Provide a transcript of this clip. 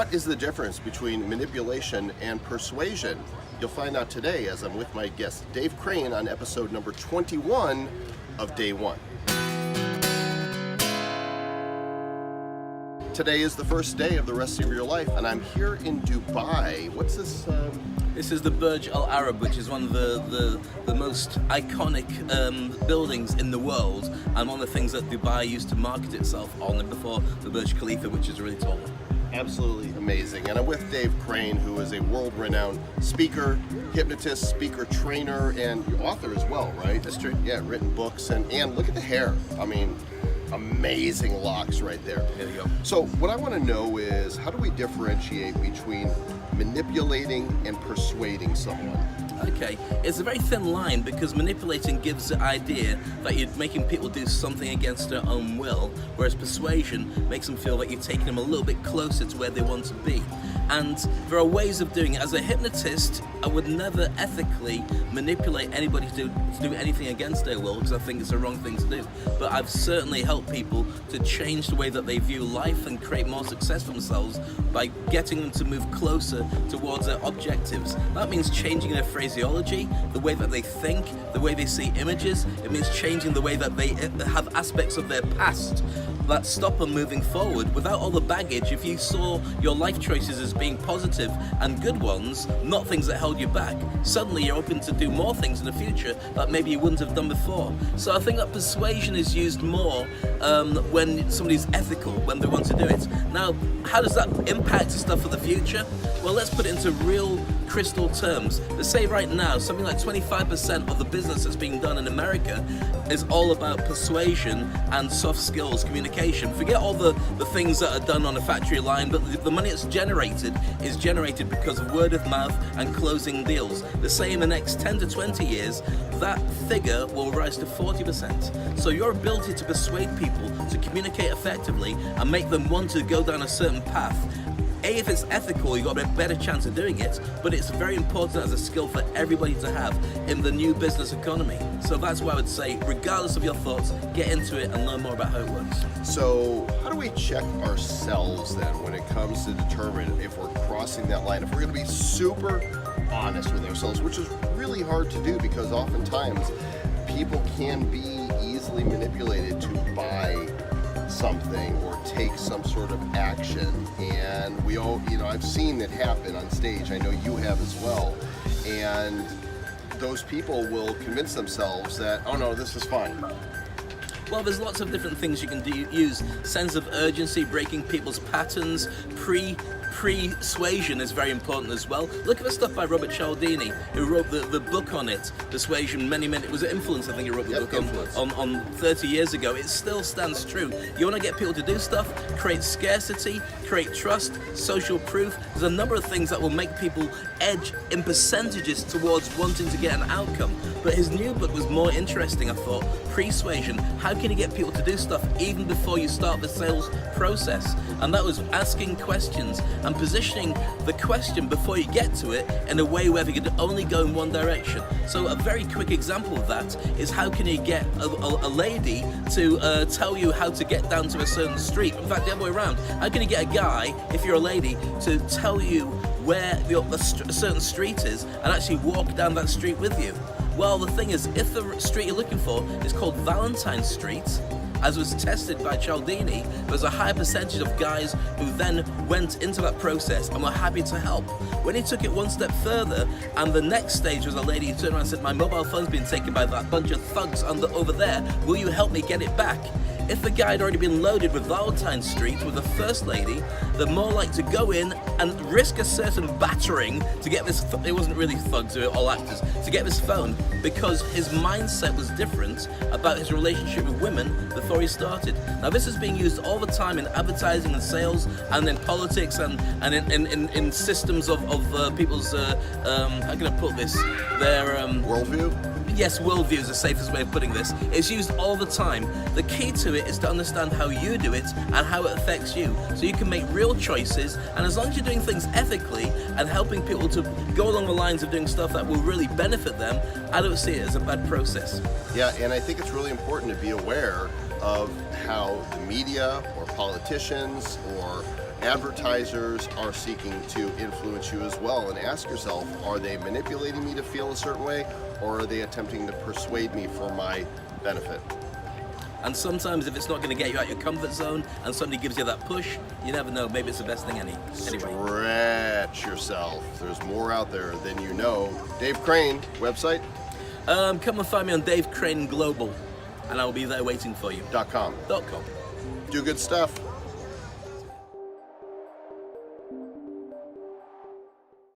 What is the difference between manipulation and persuasion? You'll find out today as I'm with my guest, Dave Crane, on episode number 21 of Day One. Today is the first day of the rest of your life, and I'm here in Dubai. What's this? This is the Burj Al Arab, which is one of the most iconic buildings in the world, and one of the things that Dubai used to market itself on before the Burj Khalifa, which is really tall. Absolutely amazing. And I'm with Dave Crane, who is a world-renowned speaker, hypnotist, speaker trainer, and author as well, right? That's true. Yeah, written books, and look at the hair. I mean, amazing locks right there. There you go. So what I want to know is, how do we differentiate between manipulating and persuading someone? Okay, it's a very thin line because manipulating gives the idea that you're making people do something against their own will, whereas persuasion makes them feel that you're taking them a little bit closer to where they want to be. And there are ways of doing it. As a hypnotist, I would never ethically manipulate anybody to do anything against their will, because I think it's the wrong thing to do. But I've certainly helped people to change the way that they view life and create more success for themselves by getting them to move closer towards their objectives. That means changing their phraseology, the way that they think, the way they see images. It means changing the way that they have aspects of their past that stop them moving forward. Without all the baggage, if you saw your life choices as being positive and good ones, not things that held you back, suddenly you're open to do more things in the future that maybe you wouldn't have done before. So I think that persuasion is used more when somebody's ethical, when they want to do it. Now, how does that impact stuff for the future? Well, let's put it into real crystal terms. Let's say right now, something like 25% of the business that's being done in America is all about persuasion and soft skills, communication. Forget all the things that are done on a factory line, but the money that's generated is generated because of word of mouth and closing deals. They say in the next 10 to 20 years, that figure will rise to 40%. So your ability to persuade people to communicate effectively and make them want to go down a certain path, if it's ethical, you've got a better chance of doing it, but it's very important as a skill for everybody to have in the new business economy. So that's why I would say, regardless of your thoughts, get into it and learn more about how it works. So how do we check ourselves then when it comes to determine if we're crossing that line, if we're going to be super honest with ourselves, which is really hard to do because oftentimes people can be easily manipulated to buy something or take some sort of action, and we all, I've seen it happen on stage. I know you have as well, and those people will convince themselves that, oh no, this is fine. Well, there's lots of different things you can use. Sense of urgency, breaking people's patterns, persuasion is very important as well. Look at the stuff by Robert Cialdini, who wrote the book on it, Persuasion, it was Influence, I think he wrote the book on 30 years ago. It still stands true. You want to get people to do stuff, create scarcity, create trust, social proof. There's a number of things that will make people edge in percentages towards wanting to get an outcome. But his new book was more interesting, I thought. Persuasion. How can you get people to do stuff even before you start the sales process? And that was asking questions and positioning the question before you get to it in a way where they could only go in one direction. So a very quick example of that is, how can you get a lady to tell you how to get down to a certain street? In fact, the other way around. How can you get a guy, if you're a lady, to tell you where a certain street is and actually walk down that street with you? Well, the thing is, if the street you're looking for is called Valentine Street, as was tested by Cialdini, there's a high percentage of guys who then went into that process and were happy to help. When he took it one step further, and the next stage was a lady who turned around and said, my mobile phone's been taken by that bunch of thugs over there, will you help me get it back? If the guy had already been loaded with Valentine Street with the first lady, they're more likely to go in and risk a certain battering to get this, it wasn't really thugs, they were all actors, to get this phone, because his mindset was different about his relationship with women before he started. Now this is being used all the time in advertising and sales, and in politics, and in systems of people's, how can I put this, their worldview? Yes, worldview is the safest way of putting this. It's used all the time. The key to it is to understand how you do it and how it affects you, so you can make real choices. And as long as you're doing things ethically and helping people to go along the lines of doing stuff that will really benefit them, I don't see it as a bad process. Yeah, and I think it's really important to be aware of how the media or politicians or advertisers are seeking to influence you as well, and ask yourself, are they manipulating me to feel a certain way, or are they attempting to persuade me for my benefit? And sometimes if it's not going to get you out your comfort zone and somebody gives you that push, you never know, maybe it's the best thing anyway. Stretch yourself. There's more out there than you know. Dave Crane, website? Come and find me on Dave Crane Global, and I'll be there waiting for you. .com. .com. Do good stuff.